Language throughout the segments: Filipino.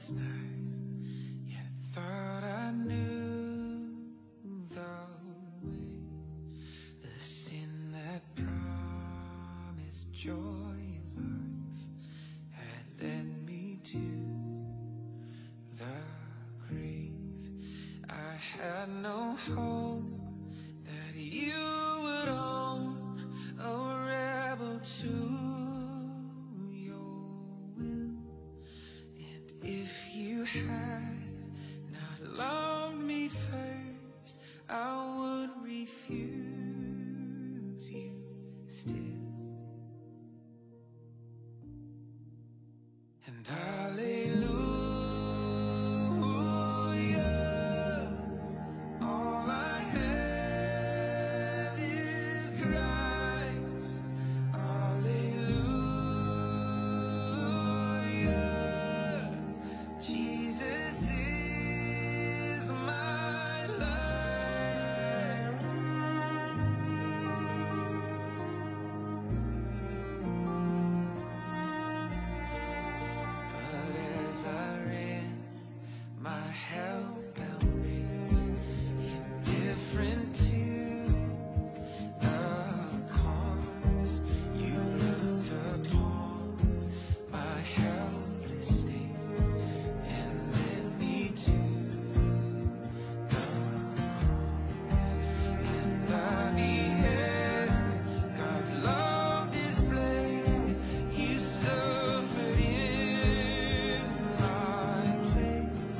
last night, yet thought I knew the way. The sin that promised joy in life had led me to the grave. I had no hope that you would own a rebel to your will. And if you had not loved me first, I would refuse you still. And hallelujah, all I have is Christ. Hallelujah, Jesus is my life. But as I ran my hellbound race, indifferent to the cause, you looked upon my helpless state and led me to the cross. And I beheld God's love displayed. You suffered in my place.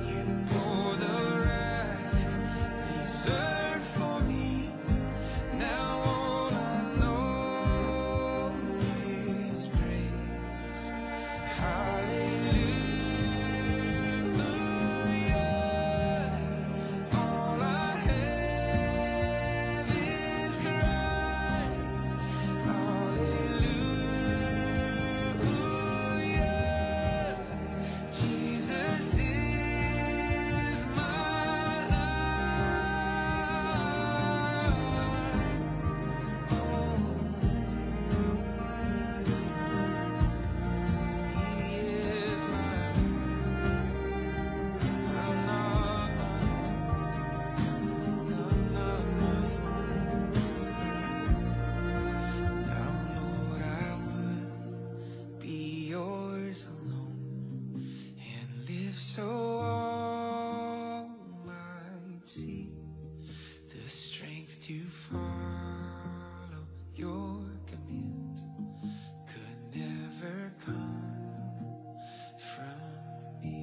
You bore the wrath reserved for me. Now all I know is praise. Hallelujah, all I have is Christ. Hallelujah, Jesus is my life. He is my I'm not my own. I'm not my own. Now, Lord, I would be yours alone and live so all might see the strength to follow your commands could never come from me.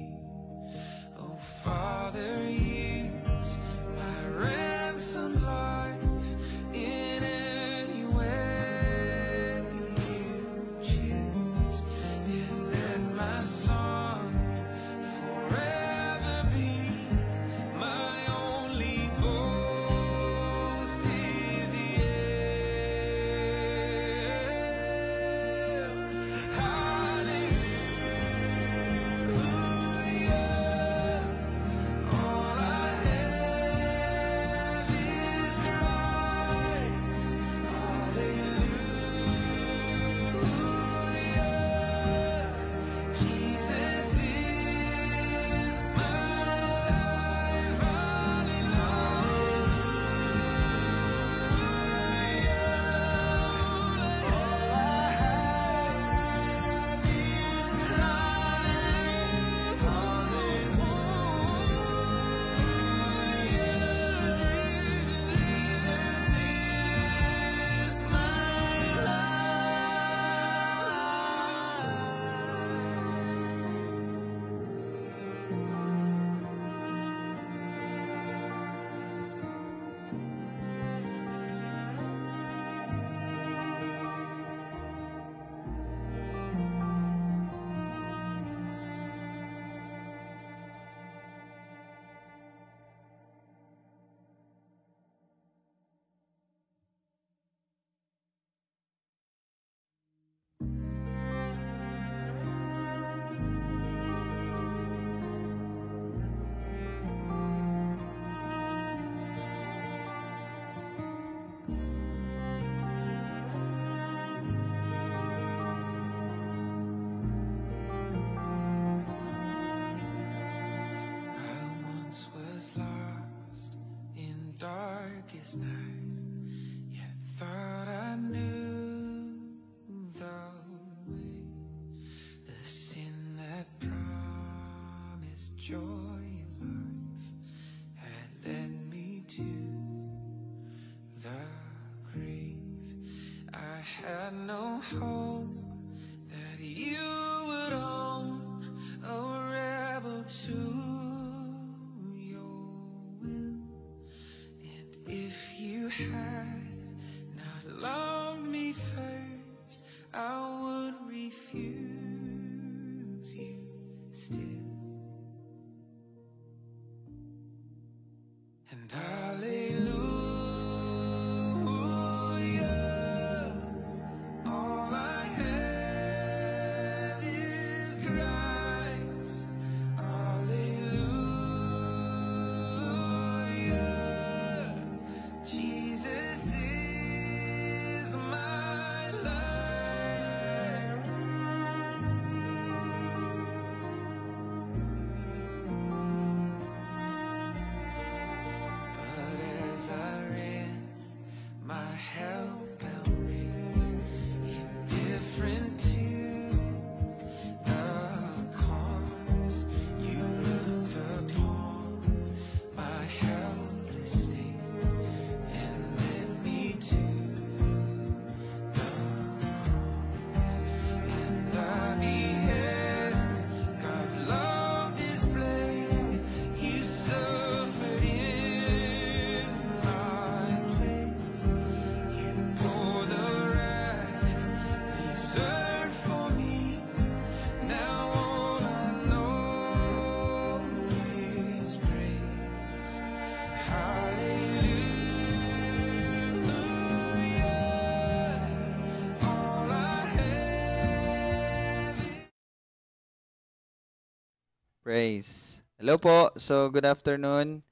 Oh, Father, use my ransom life in any way you choose, and let my song forever be my only boast is Hallelujah, all I hope that you would own a rebel to your will. And if you had not loved me first, I would refuse you still. And hallelujah, all I have is Christ. Hallelujah, Jesus is my life. But as I ran my hellbound race, indifferent to the cause, you looked upon my helpless state and led me to the cross. And I beheld God's love displayed. You suffered in my place. You bore the wrath reserved for me. Now all I know is praise. Hallelujah, all I have is Praise. Hello po. So, good afternoon.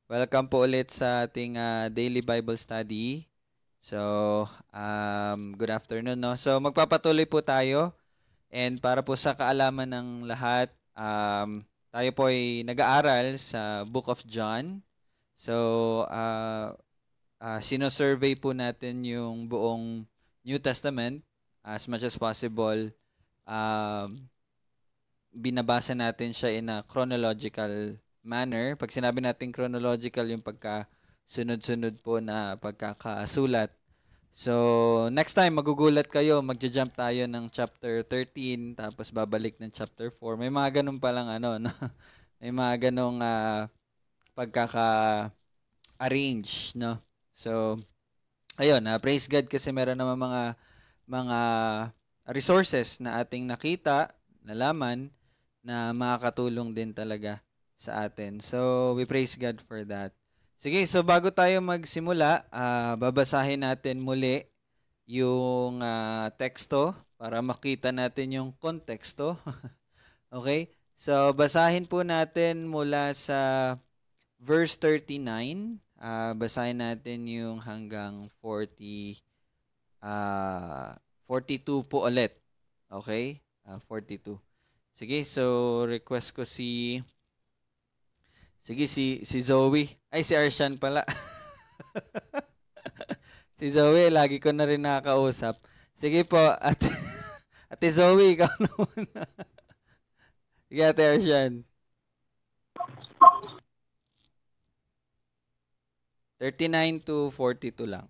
Welcome po ulit sa ating daily Bible study. So, good afternoon, no? So, magpapatuloy po tayo. And para po sa kaalaman ng lahat, tayo po ay nag-aaral sa Book of John. So, sino-survey po natin yung buong New Testament as much as possible. Binabasa natin siya in a chronological manner. Pag sinabi natin chronological, yung pagka-sunod-sunod po na pagkakasulat. So, next time, magugulat kayo, magja-jump tayo ng chapter 13, tapos babalik ng chapter 4. May mga ganun palang ano, no? May mga ganung pagkaka-arrange, no? So, ayun, praise God kasi meron naman mga resources na ating nakita, nalaman, na makakatulong din talaga sa atin. So, we praise God for that. Sige, so bago tayo magsimula, babasahin natin muli yung teksto para makita natin yung konteksto. Okay? So, basahin po natin mula sa verse 39. Basahin natin yung hanggang 42 po ulit. Okay? 42. Sige, so request ko si Zoe. Ay, si Arshan pala. Si Zoe, lagi ko na rin nakakausap. Sige po, Ate Zoe, ikaw na muna. Sige, Ate Arshan. 39 to 42 lang.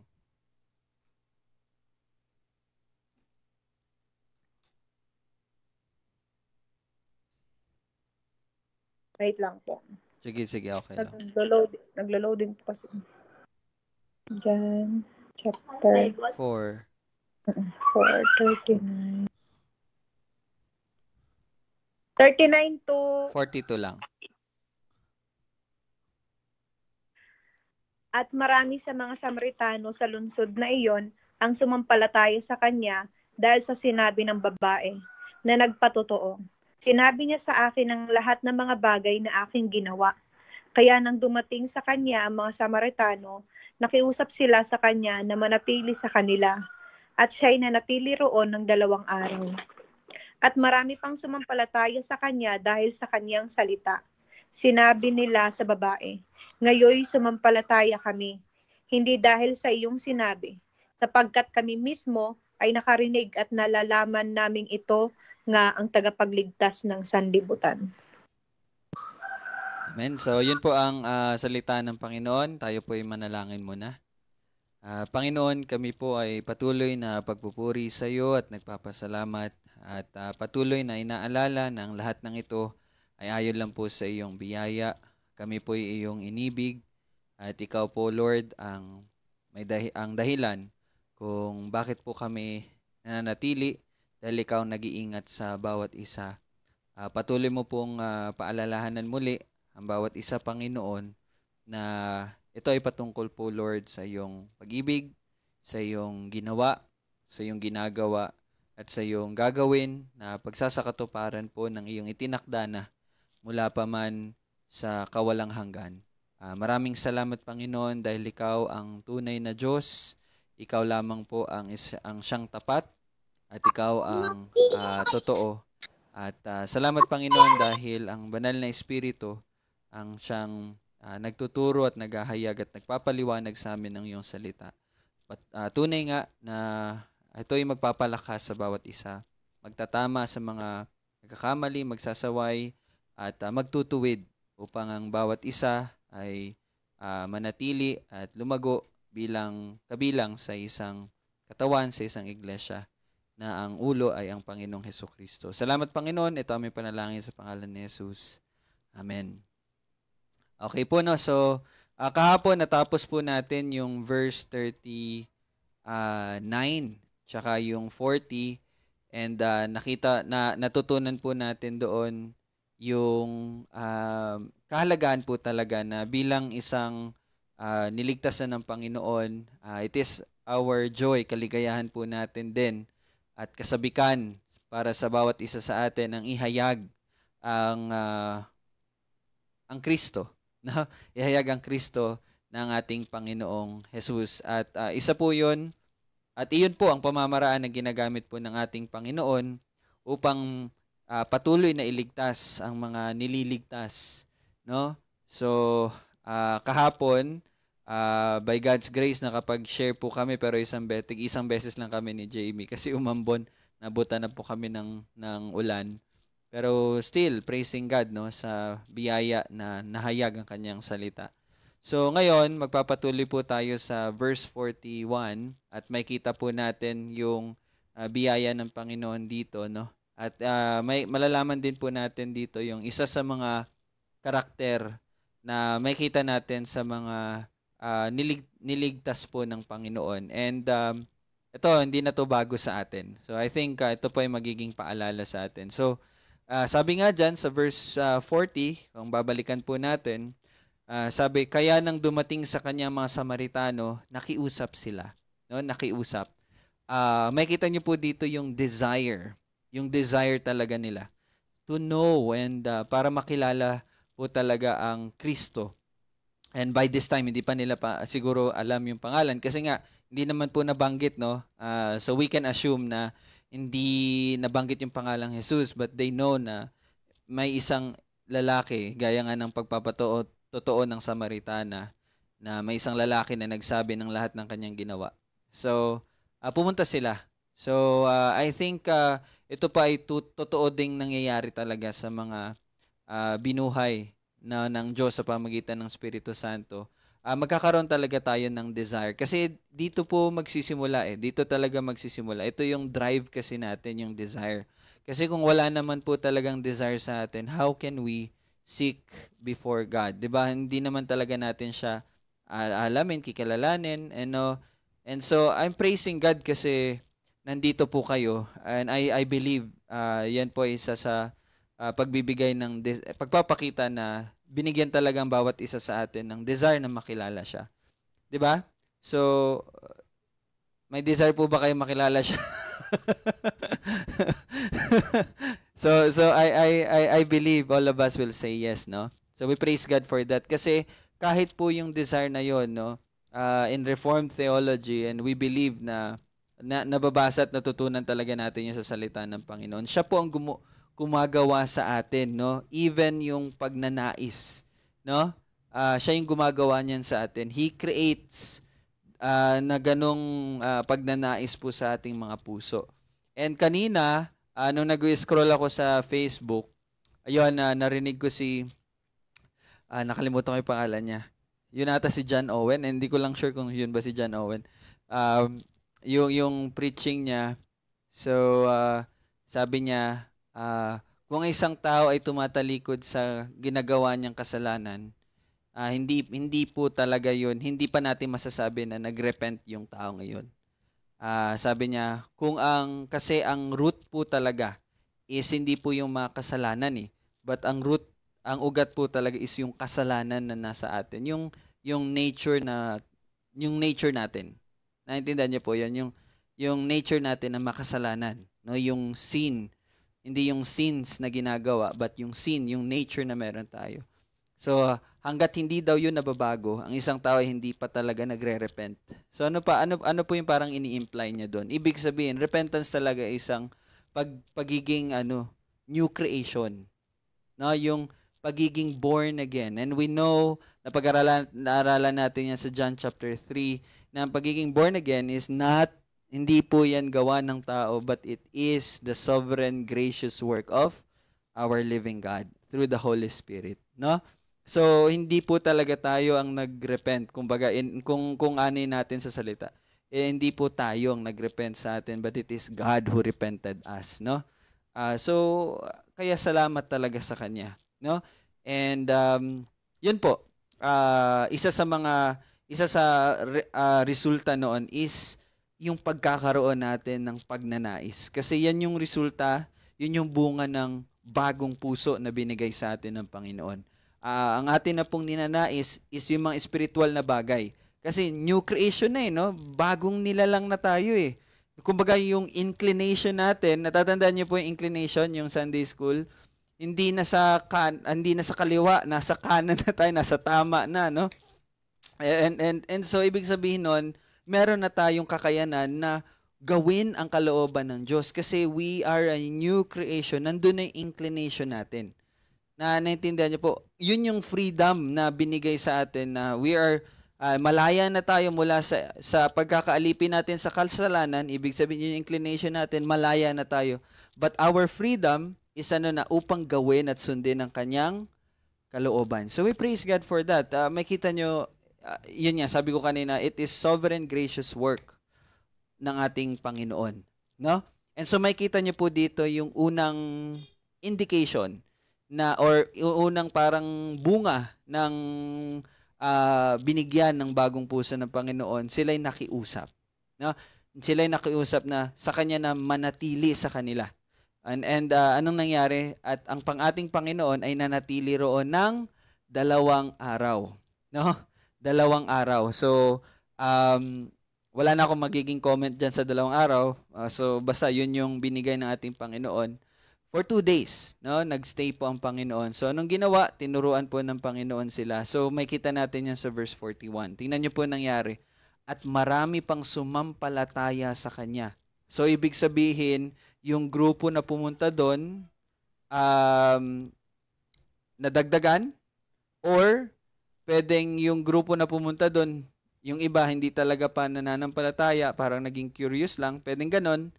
Wait lang po. Sige, okay lang. Naglo-loading po kasi. John, chapter 4. 4:39. 39 to 42 lang. At marami sa mga Samaritano sa lungsod na iyon ang sumampalataya sa kanya dahil sa sinabi ng babae na nagpatotoo. Sinabi niya sa akin ang lahat ng mga bagay na aking ginawa. Kaya nang dumating sa kanya ang mga Samaritano, nakiusap sila sa kanya na manatili sa kanila. At siya'y nanatili roon ng 2 araw. At marami pang sumampalataya sa kanya dahil sa kanyang salita. Sinabi nila sa babae, "Ngayoy sumampalataya kami, hindi dahil sa iyong sinabi, sapagkat kami mismo ay nakarinig at nalalaman naming ito nga ang tagapagligtas ng sanlibutan." Amen. So, yun po ang salita ng Panginoon. Tayo po ay manalangin muna. Panginoon, kami po ay patuloy na pagpupuri sa iyo at nagpapasalamat at patuloy na inaalala na ang lahat ng ito ay ayon lang po sa iyong biyaya. Kami po ay iyong inibig at ikaw po, Lord, ang dahilan kung bakit po kami nananatili dahil ikaw nag-iingat sa bawat isa. Patuloy mo pong paalalahanan muli ang bawat isa, Panginoon, na ito ay patungkol po, Lord, sa iyong pag-ibig, sa iyong ginawa, sa iyong ginagawa, at sa iyong gagawin na pagsasakatuparan po ng iyong itinakda na mula pa man sa kawalang hanggan. Maraming salamat, Panginoon, dahil ikaw ang tunay na Diyos, ikaw lamang po ang siyang tapat, at ikaw ang totoo. At salamat, Panginoon, dahil ang banal na Espiritu ang siyang nagtuturo at naghahayag at nagpapaliwanag sa amin ng iyong salita. Tunay nga na ito ay magpapalakas sa bawat isa, magtatama sa mga nagkakamali, magsasaway, at magtutuwid upang ang bawat isa ay manatili at lumago bilang kabilang sa isang katawan, sa isang iglesia, na ang ulo ay ang Panginoong Hesukristo. Salamat, Panginoon. Ito aming panalangin sa pangalan ni Jesus. Amen. Okay po, no? So, kahapon natapos po natin yung verse 39 tsaka yung 40, and natutunan po natin doon yung kahalagaan po talaga na bilang isang niligtasan ng Panginoon, it is our joy, kaligayahan po natin din at kasabikan para sa bawat isa sa atin ang ihayag ang Kristo. No? Ihayag ang Kristo ng ating Panginoong Jesus. At isa po yun, at iyon po ang pamamaraan na ginagamit po ng ating Panginoon upang patuloy na iligtas ang mga nililigtas. No? So, kahapon, by God's grace, nakapag-share po kami, pero isang beses lang kami ni Jamie kasi umambon, nabutan na po kami ng ulan. Pero still, praising God, no, sa biyaya na nahayag ang kanyang salita. So ngayon, magpapatuloy po tayo sa verse 41 at makita po natin yung biyaya ng Panginoon dito, no? At may malalaman din po natin dito yung isa sa mga karakter na makita natin sa mga niligtas po ng Panginoon. And ito, hindi na to bago sa atin. So I think ito po ay magiging paalala sa atin. So sabi nga dyan sa verse 40, kung babalikan po natin, sabi, kaya nang dumating sa kanya mga Samaritano, nakiusap sila. No? Nakiusap. Makita niyo po dito yung desire talaga nila to know and para makilala po talaga ang Kristo. And by this time, hindi pa nila siguro alam yung pangalan kasi nga, hindi naman po nabanggit, no? So we can assume na hindi nabanggit yung pangalang Jesus, but they know na may isang lalaki, gaya nga ng pagpapatotoo ng Samaritana, na may isang lalaki na nagsabi ng lahat ng kanyang ginawa. So, pumunta sila. So, I think ito pa ay totoo ding nangyayari talaga sa mga binuhay ng Diyos sa pamagitan ng Espiritu Santo. Magkakaroon talaga tayo ng desire. Kasi dito po magsisimula Dito talaga magsisimula. Ito yung drive kasi natin, yung desire. Kasi kung wala naman po talagang desire sa atin, how can we seek before God? 'Di ba? Hindi naman talaga natin siya alamin, kikilalanin, and so I'm praising God kasi nandito po kayo, and I believe yan po isa sa pagbibigay ng pagpapakita na binigyan talaga ang bawat isa sa atin ng desire na makilala siya. 'Di ba? So may desire po ba kayo makilala siya? So I believe all of us will say yes, no? So we praise God for that kasi kahit po yung desire na yon, no, in Reformed theology, and we believe na nababasa at natutunan talaga natin yung sa salita ng Panginoon. Siya po ang gumagawa sa atin, no? Even yung pagnanais, no? Siya yung gumagawa niyan sa atin. He creates na ganong pagnanais po sa ating mga puso. And kanina, nung nag-scroll ako sa Facebook, ayun, narinig ko nakalimutan ko yung pangalan niya. yun ata si John Owen, and hindi ko lang sure kung yun ba si John Owen. Um, yung preaching niya, so sabi niya, kung ang isang tao ay tumatalikod sa ginagawa niyang kasalanan, hindi po talaga yun, hindi pa natin masasabi na nagrepent yung tao ngayon. Sabi niya, kasi ang root po talaga is hindi po yung mga kasalanan eh. But ang ugat po talaga is yung kasalanan na nasa atin. Yung nature natin. Naintindihan niyo po yan, yung nature natin na makasalanan, no? Yung sin, hindi yung sins na ginagawa, but yung sin, yung nature na meron tayo. So, hangga't hindi daw yun nababago, ang isang tao ay hindi pa talaga nagre-repent. So, ano po yung parang ini-imply niya doon? Ibig sabihin, repentance talaga ay isang pagiging new creation. No, yung pagiging born again. And we know, naaralan natin yan sa John chapter 3, na ang pagiging born again is hindi po yan gawa ng tao, but it is the sovereign, gracious work of our living God through the Holy Spirit. No? So, hindi po talaga tayo ang nag-repent. Kumbaga, kung anin natin sa salita, hindi po tayo ang nag-repent sa atin, but it is God who repented us. No? So, kaya salamat talaga sa Kanya. No? And, yun po, isa sa resulta noon is yung pagkakaroon natin ng pagnanais. Kasi yan yung resulta, yun yung bunga ng bagong puso na binigay sa atin ng Panginoon. Ang atin na pong ninanais is yung mga spiritual na bagay. Kasi new creation na no? Bagong nilalang na tayo eh. Kumbaga yung inclination natin, natatandaan niyo po yung inclination, yung Sunday school, hindi na sa kaliwa, nasa kanan na tayo, nasa tama na, no? And so ibig sabihin nun, meron na tayong kakayanan na gawin ang kalooban ng Diyos kasi we are a new creation. Nandun na yung inclination natin. Naintindihan niyo po, yun yung freedom na binigay sa atin na we are malaya na tayo mula sa pagkakaalipin natin sa kasalanan. Ibig sabihin yung inclination natin, malaya na tayo. But our freedom is upang gawin at sundin ang kanyang kalooban. So we praise God for that. Makita nyo, yun nga, sabi ko kanina, it is sovereign gracious work ng ating Panginoon. No? And so makita nyo po dito yung unang indication or unang parang bunga ng binigyan ng bagong puso ng Panginoon, sila'y nakiusap. No? Sila'y nakiusap na sa Kanya na manatili sa kanila. And anong nangyari? At ang ating Panginoon ay nanatili roon ng 2 araw. No? 2 araw. So, wala na akong magiging comment dyan sa 2 araw. So, basta yun yung binigay ng ating Panginoon. For 2 days, no, nagstay po ang Panginoon. So, anong ginawa? Tinuruan po ng Panginoon sila. So, may kita natin yan sa verse 41. Tingnan niyo po nangyari. At marami pang sumampalataya sa Kanya. So, ibig sabihin, yung grupo na pumunta doon, nadagdagan, or pwedeng yung grupo na pumunta doon, yung iba hindi talaga pa nananampalataya, parang naging curious lang, pwedeng ganon.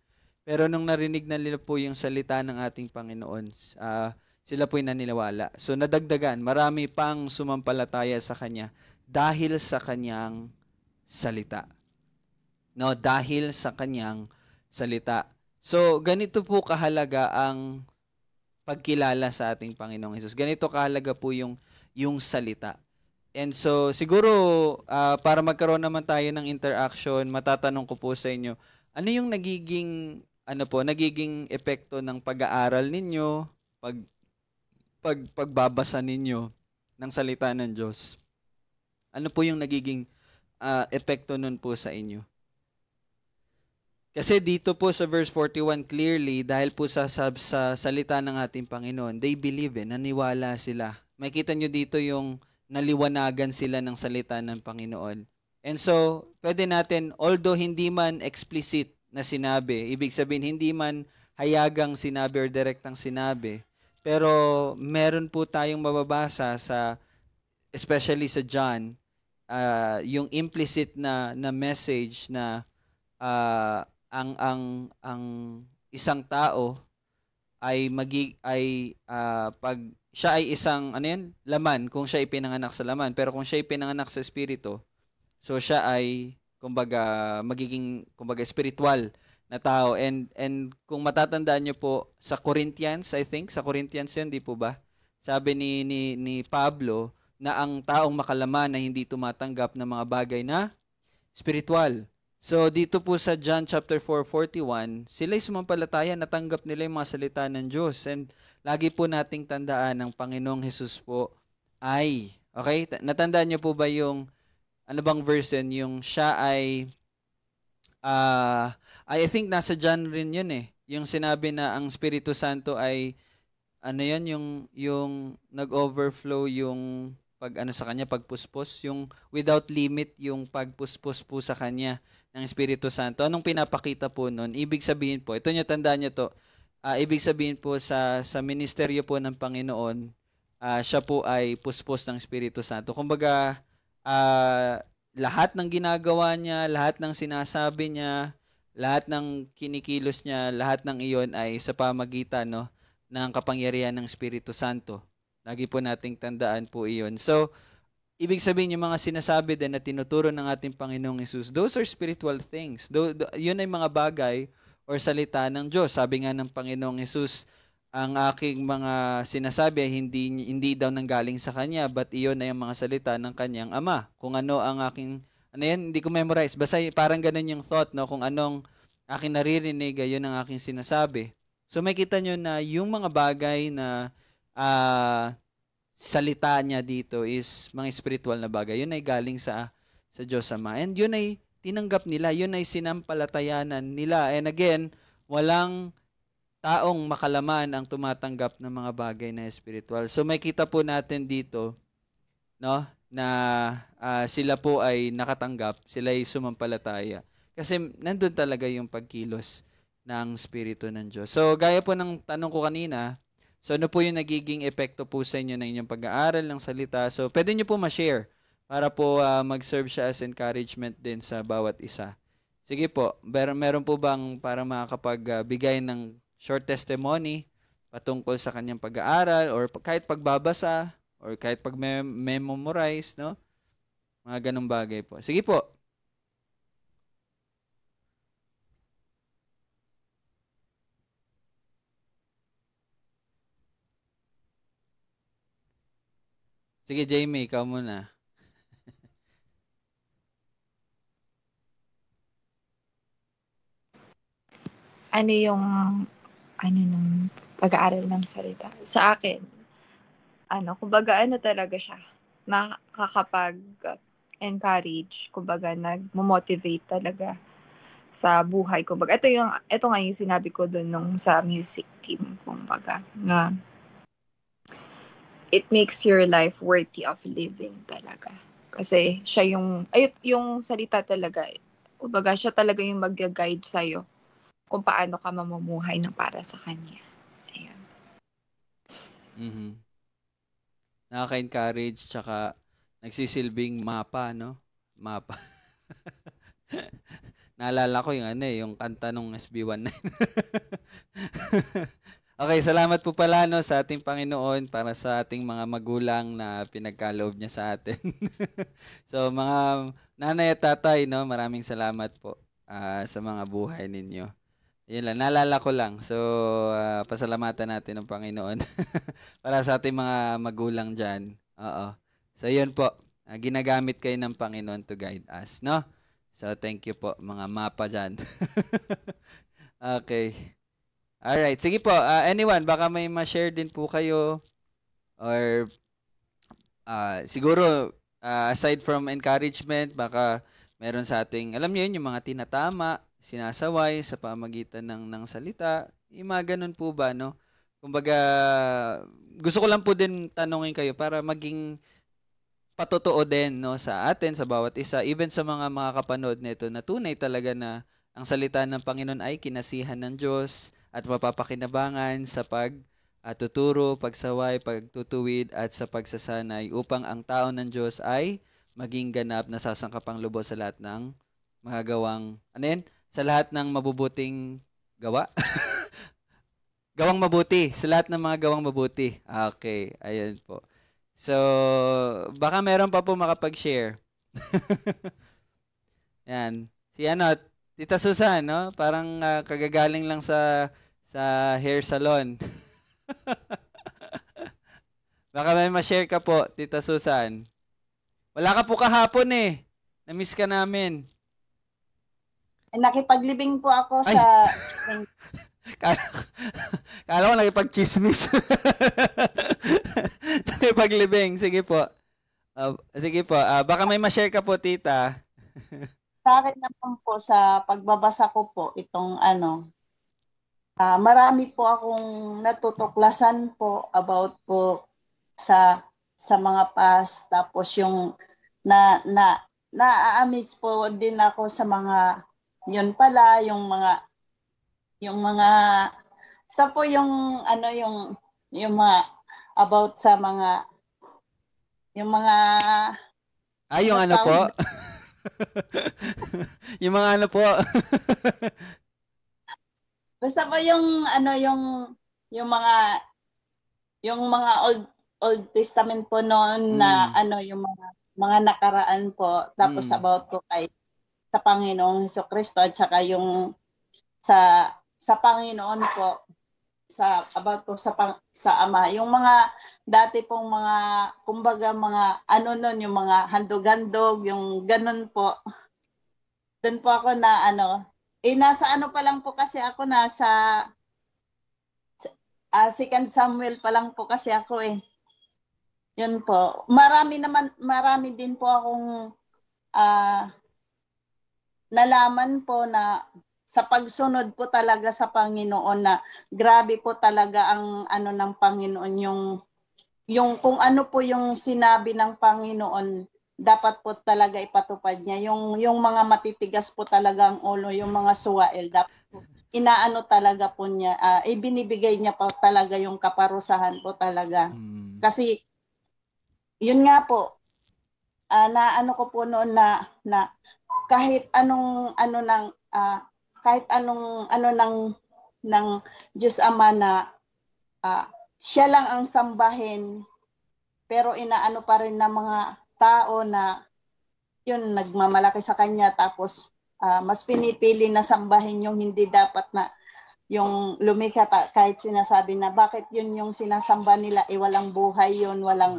Pero nung narinig na nila po yung salita ng ating Panginoon, sila po'y naniniwala. So nadagdagan, marami pang sumampalataya sa Kanya dahil sa Kanyang salita. No, dahil sa Kanyang salita. So ganito po kahalaga ang pagkilala sa ating Panginoong Hesus. Ganito kahalaga po yung salita. And so siguro para magkaroon naman tayo ng interaction, matatanong ko po sa inyo, ano yung nagiging epekto ng pag-aaral ninyo, pagbabasa ninyo ng salita ng Diyos? Ano po yung nagiging epekto nun po sa inyo? Kasi dito po sa verse 41 clearly, dahil po sa salita ng ating Panginoon, they believe naniwala sila. Makita nyo dito yung naliwanagan sila ng salita ng Panginoon. And so, pwede natin, although hindi man explicit na sinabi, ibig sabihin hindi man hayagang sinabi or direktang sinabi, pero meron po tayong mababasa especially sa John, yung implicit na message na ang isang tao pag siya ay isang ano yan, laman kung siya ay pinanganak sa laman, pero kung siya ay pinanganak sa espiritu, so siya ay kumbaga magiging kumbaga spiritual na tao. And kung matatandaan niyo po sa Corinthians, I think sa Corinthians 'yun, di po ba? Sabi ni Pablo na ang taong makalaman na hindi tumatanggap ng mga bagay na spiritual. So dito po sa John chapter 4:41, sila'y sumampalataya, natanggap nila yung mga salita ng Diyos. And lagi po nating tandaan ng Panginoong Hesus po ay, okay? Natandaan niyo po ba yung, ano bang verse yun? Yung siya ay, I think nasa John rin yun eh. Yung sinabi na ang Espiritu Santo ay, ano yan, yung nag-overflow yung pag ano sa kanya, pagpuspos, yung without limit yung pagpuspos po sa kanya ng Espiritu Santo. Anong pinapakita po nun? Ibig sabihin po, ito nyo, tandaan nyo to, ibig sabihin po sa ministeryo po ng Panginoon, siya po ay puspos ng Espiritu Santo. Kumbaga, lahat ng ginagawa niya, lahat ng sinasabi niya, lahat ng kinikilos niya, lahat ng iyon ay sa pamagitan ng kapangyarihan ng Espiritu Santo. Lagi po nating tandaan po iyon. So, ibig sabihin yung mga sinasabi din na tinuturo ng ating Panginoong Hesus, those are spiritual things. Yun ay mga bagay or salita ng Diyos. Sabi nga ng Panginoong Hesus, ang aking mga sinasabi ay hindi daw nanggaling sa Kanya, but iyon ay ang mga salita ng Kanyang Ama. Kung ano ang aking, ano yan, hindi ko memorize. Basta parang ganun yung thought, kung anong aking naririnig, yun ang aking sinasabi. So may kita nyo na yung mga bagay na salita niya dito is mga spiritual na bagay. Yun ay galing sa Diyos Ama. And yun ay tinanggap nila. Yun ay sinampalatayanan nila. And again, walang taong makalaman ang tumatanggap ng mga bagay na spiritual. So may kita po natin dito na sila po ay nakatanggap, sila ay sumampalataya. Kasi nandun talaga yung pagkilos ng Espiritu ng Diyos. So gaya po ng tanong ko kanina, so ano po yung nagiging epekto po sa inyo ng inyong pag-aaral ng salita? So pwede nyo po ma-share para po mag-serve siya as encouragement din sa bawat isa. Sige po, meron po bang para makakapagbigay ng short testimony patungkol sa kanyang pag-aaral or kahit pagbabasa or kahit pag-memorize, mga ganong bagay po. Sige po. Sige, Jamie, ikaw muna. Ano nung pag-aaral ng salita? Sa akin, kumbaga talaga siya, nakakapag-encourage, kumbaga nag-motivate talaga sa buhay. Kumbaga, ito nga yung sinabi ko dun nung sa music team, kumbaga, na it makes your life worthy of living talaga. Kasi siya yung salita talaga, kumbaga siya talaga yung mag-guide sa'yo kung paano ka mamumuhay ng para sa Kanya. Ayan. Mm-hmm. Nakaka-encourage, tsaka nagsisilbing mapa, Mapa. Naalala ko yung kanta nung SB19. Okay, salamat po pala sa ating Panginoon para sa ating mga magulang na pinagkaloob niya sa atin. So mga nanay at tatay, maraming salamat po sa mga buhay ninyo. Yun lang, naalala ko lang. So pasalamatan natin ng Panginoon para sa ating mga magulang dyan. Oo. So yun po, ginagamit kayo ng Panginoon to guide us, So thank you po mga mapa dyan. Okay. Alright, sige po. Anyone, baka may ma-share din po kayo or siguro aside from encouragement, baka meron sa ating, alam niyo yun, yung mga tinatama, sinasaway sa pamagitan ng salita. Yung mga ganun po ba, Kumbaga, gusto ko lang po din tanungin kayo para maging patotoo din sa atin, sa bawat isa, even sa mga makakapanood nito na tunay talaga na ang salita ng Panginoon ay kinasihan ng Diyos at mapapakinabangan sa pagtuturo, pagsaway, pagtutuwid at sa pagsasanay upang ang tao ng Diyos ay maging ganap na sasangkapang lubos sa lahat ng magagawang, sa lahat ng mabubuting gawa. Gawang mabuti. Sa lahat ng mga gawang mabuti. Okay. Ayan po. So, baka meron pa po makapag-share. Yan. Si ano, Tita Susan, no? Parang kagagaling lang sa hair salon. Baka may ma-share ka po, Tita Susan. Wala ka po kahapon eh. Na-miss ka namin. Nakipaglibing po ako Ay! sa... Kala ko nakipag-chismis. Nakipaglibing. Sige po. Sige po. Baka may ma-share ka po, Tita. Sa akin naman po, sa pagbabasa ko po, itong marami po akong natutuklasan po about po sa mga past. Tapos yung na-amaze po din ako sa mga, yun pala, yung mga basta po yung mga about sa mga yung mga yung ano po? Yung mga ano po? Basta po yung mga Old Testament po noon na yung mga nakaraan po, tapos about po sa Panginoong Hesukristo at saka yung sa Panginoon po, about po sa Ama, yung mga dati pong mga kumbaga mga nun, yung mga handog-handog, yung ganun po. Doon po ako na nasa pa lang po kasi ako, nasa 2 Samuel pa lang po kasi ako eh. Yun po. Marami din po akong nalaman po na sa pagsunod po talaga sa Panginoon, na grabe po talaga ang ng Panginoon, yung kung ano po yung sinabi ng Panginoon, dapat po talaga ipatupad niya. Yung mga matitigas po talaga ang ulo, yung mga suwael, dapat po, talaga po niya, ibinibigay niya po talaga yung kaparusahan po talaga. Kasi yun nga po, ko po noon na kahit anong ng Diyos Ama na siya lang ang sambahin, pero inaano pa rin ng mga tao na yun, nagmamalaki sa kanya, tapos mas pinipili na sambahin yung hindi dapat, na yung lumikha, kahit sinasabi na bakit yun yung sinasamba nila, walang buhay yun, walang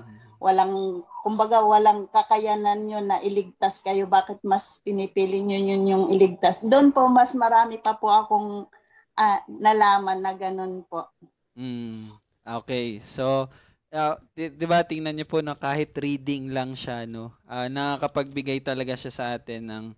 kumbaga walang kakayanan yun na iligtas kayo, bakit mas pinipili nyo yun yung iligtas. Doon po mas marami pa po akong nalaman na ganun po. Okay. So, di ba tingnan niyo po na kahit reading lang siya, no? Nakakapagbigay talaga siya sa atin ng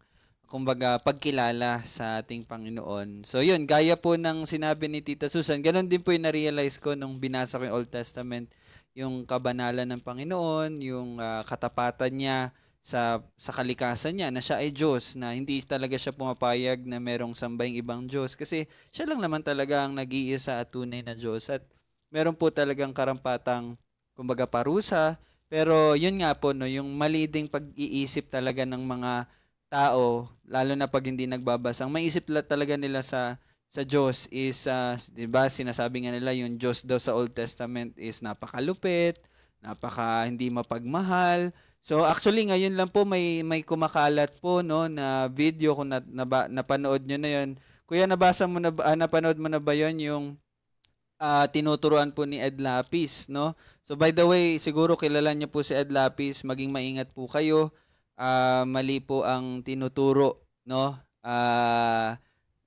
kumbaga pagkilala sa ating Panginoon. So yun, gaya po ng sinabi ni Tita Susan, ganun din po yung na-realize ko nung binasa ko yung Old Testament, yung kabanalan ng Panginoon, yung katapatan niya sa kalikasan niya, na siya ay Diyos, na hindi talaga siya pumapayag na merong sambaing ibang Diyos, kasi siya lang naman talaga ang nag-iisa at tunay na Diyos, at meron po talagang karampatang kumbaga parusa, pero yun nga po, no, yung mali ding pag-iisip talaga ng mga tao, lalo na pag hindi nagbabasa, ang maisip talaga nila sa Diyos is, di ba, sinasabi nga nila yung Diyos daw sa Old Testament is napakalupit, hindi mapagmahal. So actually ngayon lang po may kumakalat po, no, na video, kung napanood nyo na yun. Kuya, napanood mo na ba yun, yung tinuturuan po ni Ed Lapis, no? So by the way, siguro kilala niyo po si Ed Lapis, maging maingat po kayo. Mali po ang tinuturo, no?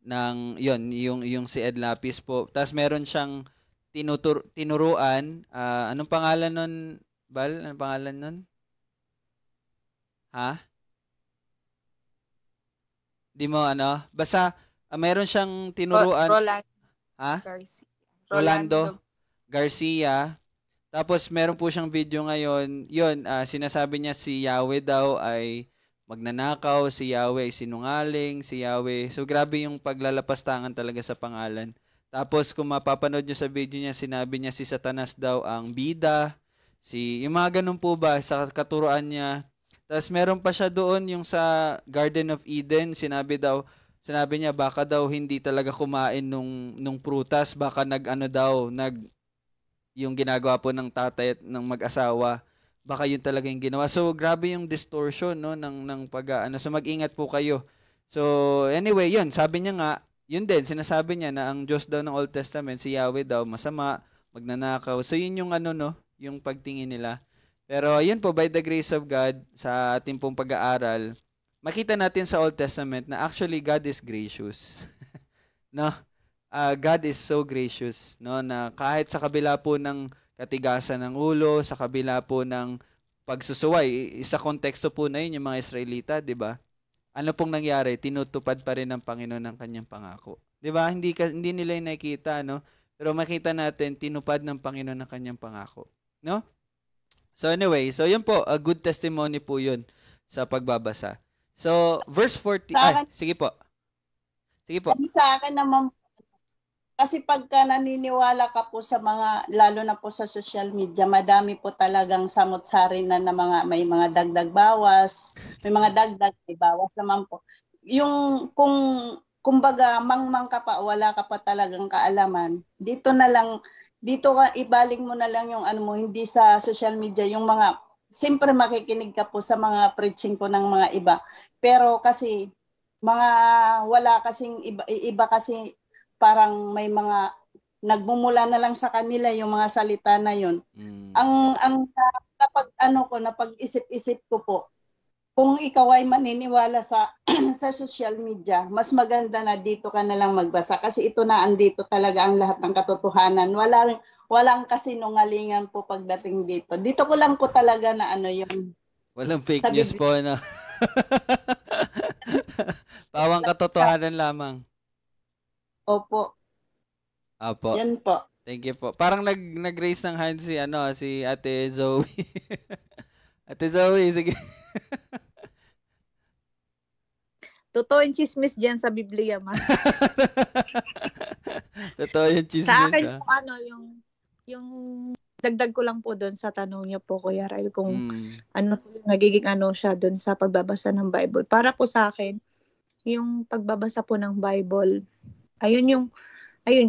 Yung si Ed Lapis po. Tapos meron siyang tinuruan, anong pangalan nun, Bal? Anong pangalan nun? Ha? Di mo basta meron siyang tinuruan. Rolando Garcia. Tapos meron po siyang video ngayon. Yun, sinasabi niya si Yahweh daw ay magnanakaw, si Yahweh ay sinungaling, si Yahweh. So grabe yung paglalapastangan talaga sa pangalan. Tapos kung mapapanood nyo sa video niya, sinabi niya si Satanas daw ang bida. Yung mga ganun po ba sa katuruan niya. Tapos meron pa siya doon yung sa Garden of Eden, sinabi daw sinabi niya baka daw hindi talaga kumain nung prutas, baka yung ginagawa po ng tatay at ng mag-asawa, baka yun talaga yung ginawa. So grabe yung distortion, no, ng pag-aano. So mag-ingat po kayo. So anyway, yun, sabi niya nga, yun din sinasabi niya na ang Diyos daw ng Old Testament, si Yahweh daw masama, magnanakaw. So yun yung ano, no, yung pagtingin nila. Pero yun po, by the grace of God, sa ating pong pag-aaral, makita natin sa Old Testament na actually God is gracious. No? God is so gracious, no, na kahit sa kabila po ng katigasan ng ulo, sa kabila po ng pagsusuway, isa konteksto po na yun yung mga Israelita, 'di ba? Ano pong nangyari? Tinutupad pa rin ng Panginoon ang kanyang pangako. 'Di ba? Hindi nila yung nakikita, no? Pero makita natin tinupad ng Panginoon ang kanyang pangako, no? So anyway, so yun po, a good testimony po yun sa pagbabasa. So verse 40, sige po. Sige po. Sa akin naman, kasi pagka naniniwala ka po sa mga, lalo na po sa social media, madami po talagang samot-sari na may mga dagdag bawas, may mga dagdag, may bawas naman po. Yung kumbaga mangmang ka pa, wala ka pa talagang kaalaman, dito ka, ibaling mo na lang yung ano mo, hindi sa social media, yung mga, siyempre makikinig ka po sa mga preaching po ng mga iba, pero kasi wala kasing iba kasi parang may mga nagmumula na lang sa kanila yung mga salita na yun. Ang napag-isip-isip ko po, kung ikaw ay maniniwala sa sa social media, mas maganda na dito ka na lang magbasa kasi ito na andito talaga ang lahat ng katotohanan. Walang kasinungalingan po pagdating dito. Dito ko lang po talaga na ano yung walang fake news po na. Pawang katotohanan lamang. Opo. Apo. Yan po. Thank you po. Parang nag-raise ng hand si Ate Zoe. Ate Zoe, sige. Totoo yung chismis dyan sa Biblia, ma. Totoo yung chismis. Sa akin po, yung dagdag ko lang po doon sa tanong niyo po, Kuya Rael, kung ano po yung nagiging siya doon sa pagbabasa ng Bible. Para po sa akin, yung pagbabasa po ng Bible, ayun,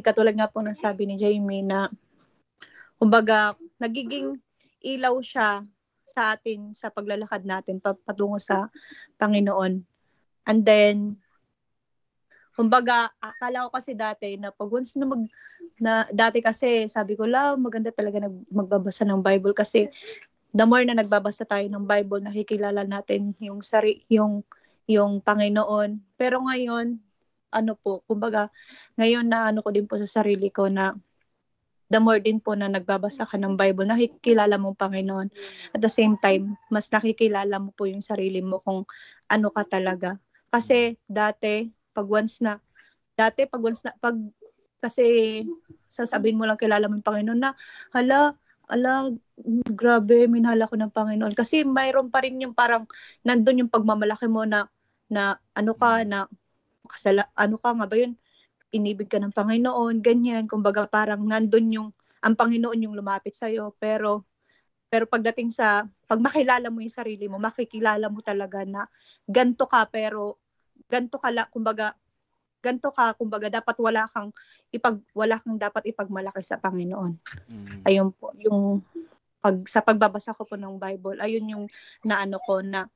katulad nga po ng sabi ni Jamie na, kumbaga, nagiging ilaw siya sa atin, sa paglalakad natin, patungo sa Panginoon. And then, kumbaga, akala ko kasi dati, na pag once dati kasi, sabi ko, maganda talaga magbabasa ng Bible kasi, the more na nagbabasa tayo ng Bible, nakikilala natin yung Panginoon. Pero ngayon, kumbaga, ngayon na ko din po sa sarili ko na the more din po na nagbabasa ka ng Bible, nakikilala mo Panginoon. At the same time, mas nakikilala mo po yung sarili mo kung ano ka talaga. Kasi kasi sasabihin mo lang kilala mo yung Panginoon na, grabe, minahal ako ng Panginoon. Kasi mayroon pa rin yung parang, nandun yung pagmamalaki mo na inibig ka ng Panginoon, ganyan. Kumbaga parang nandun ang Panginoon yung lumapit sa'yo. Pero pagdating pag makilala mo yung sarili mo, makikilala mo talaga na ganto ka, kumbaga dapat wala kang dapat ipagmalaki sa Panginoon. Ayun po, sa pagbabasa ko po ng Bible, ayun yung ko na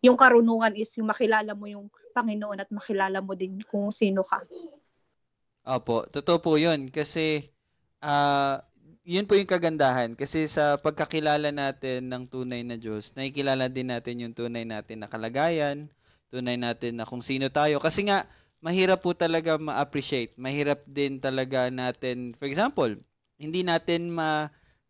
yung karunungan is yung makilala mo yung Panginoon at makilala mo din kung sino ka. Opo, totoo po yun. Kasi, yun po yung kagandahan. Kasi sa pagkakilala natin ng tunay na Diyos, nakikilala din natin yung tunay natin na kalagayan, tunay natin na kung sino tayo. Kasi nga, mahirap po talaga ma-appreciate. Mahirap din talaga natin, for example, hindi natin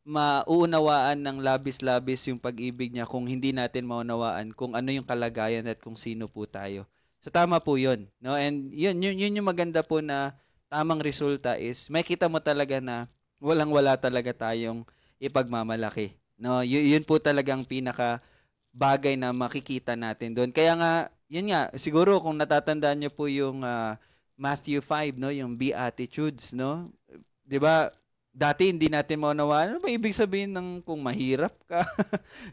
mauunawaan ng labis-labis yung pag-ibig niya kung hindi natin maunawaan kung ano yung kalagayan at kung sino po tayo. So tama po 'yun, no? And yun yung maganda po na tamang resulta is makita mo talaga na walang-wala talaga tayong ipagmamalaki, no? Yun po talagang pinaka bagay na makikita natin doon. Kaya nga, yun nga, siguro kung natatandaan niyo po yung Matthew 5, no, yung Beatitudes, no? 'Di ba? Dati hindi natin maunawaan. Ano ba ibig sabihin ng kung mahirap ka?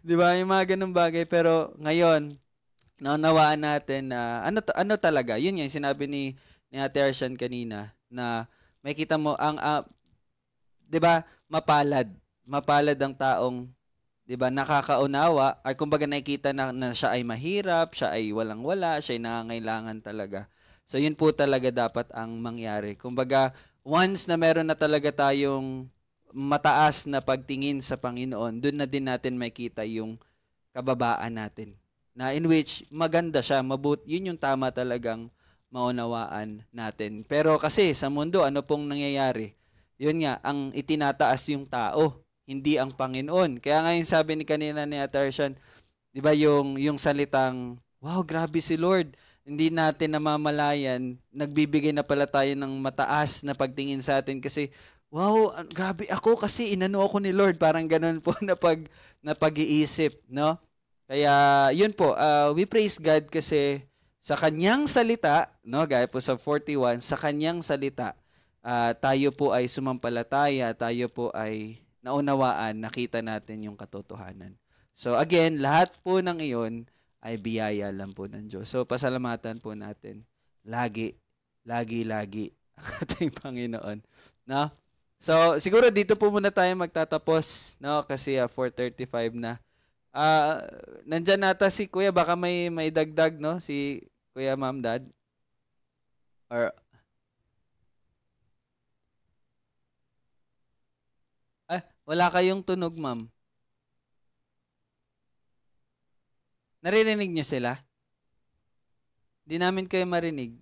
'Di ba? Yung mga ganung bagay. Pero ngayon, naunawaan natin na ano talaga, yun nga yung sinabi ni Ate Arshan kanina na may kita mo 'di ba, mapalad ang taong 'di ba nakakaunawa ay kumbaga nakikita na siya ay mahirap, siya ay walang-wala, siya ay nangangailangan talaga. So yun po talaga dapat ang mangyari. Kumbaga once na meron na talaga tayong mataas na pagtingin sa Panginoon, doon na din natin makita yung kababaan natin. Na in which maganda siya, yun yung tama talagang maunawaan natin. Pero kasi sa mundo, ano pong nangyayari? Yun nga, ang itinataas yung tao, hindi ang Panginoon. Kaya nga yung sabi ni kanina ni Atarshan, di ba yung salitang, wow, grabe si Lord. Hindi natin namamalayan, nagbibigay na pala tayo ng mataas na pagtingin sa atin kasi, wow, grabe ako kasi inano ako ni Lord. Parang ganun po na pag-iisip, no? Kaya, yun po, we praise God kasi sa kanyang salita, no, gaya po sa 41, sa kanyang salita, tayo po ay sumampalataya, tayo po ay naunawaan, nakita natin yung katotohanan. So again, lahat po ng iyon ay biyaya lang po ng Diyos. So pasalamatan po natin lagi ang ating Panginoon, no? So siguro dito po muna tayo magtatapos, no, kasi 4:35 na. Nandyan nata si Kuya, baka may dagdag, no, si Kuya, Ma'am, Dad, or wala kayong tunog, Ma'am. Naririnig niyo sila? Hindi namin kayo marinig.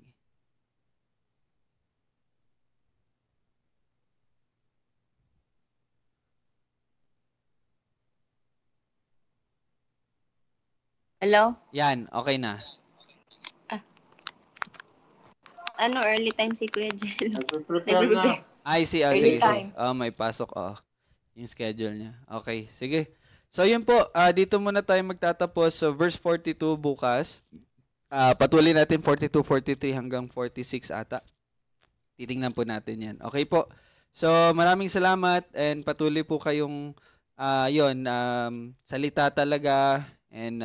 Hello? Yan, okay na. Ano, early time si Kuya Jel? Nagpe-prepare na. Ay, sige, Early sige. time. May pasok, yung schedule niya. Okay, sige. So, yun po, dito muna tayo magtatapos. So, verse 42 bukas. Patuloy natin 42, 43 hanggang 46 ata. Titingnan po natin yan. Okay po. So, maraming salamat and patuloy po kayong salita talaga and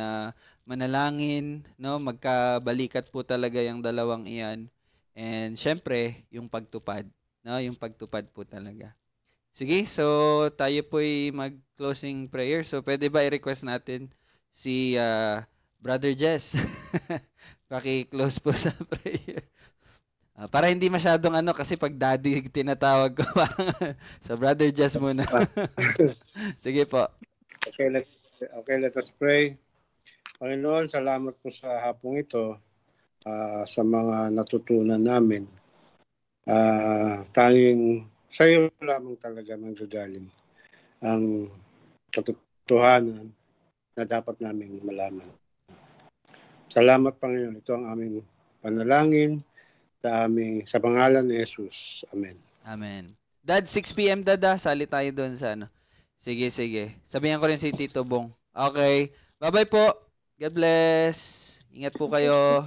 manalangin, no? Magkabalikat po talaga yung dalawang iyan. And syempre, yung pagtupad, no? Yung pagtupad po talaga. Sige, so tayo po'y mag-closing prayer. So pwede ba i-request natin si Brother Jess? Paki-close po sa prayer. Para hindi masyadong kasi pag daddy tinatawag ko, parang so Brother Jess muna. Sige po. Okay, let us pray. Panginoon, salamat po sa hapong ito, sa mga natutunan namin. Tanging sa iyo lamang talaga manggagaling ang katotohanan na dapat naming malaman. Salamat, Panginoon. Ito ang aming panalangin sa pangalan ni Jesus. Amen. Amen. Dad, 6 p.m. Dada, sali tayo doon sa Sige. Sabihan ko rin si Tito Bong. Okay. Bye-bye po. God bless. Ingat po kayo.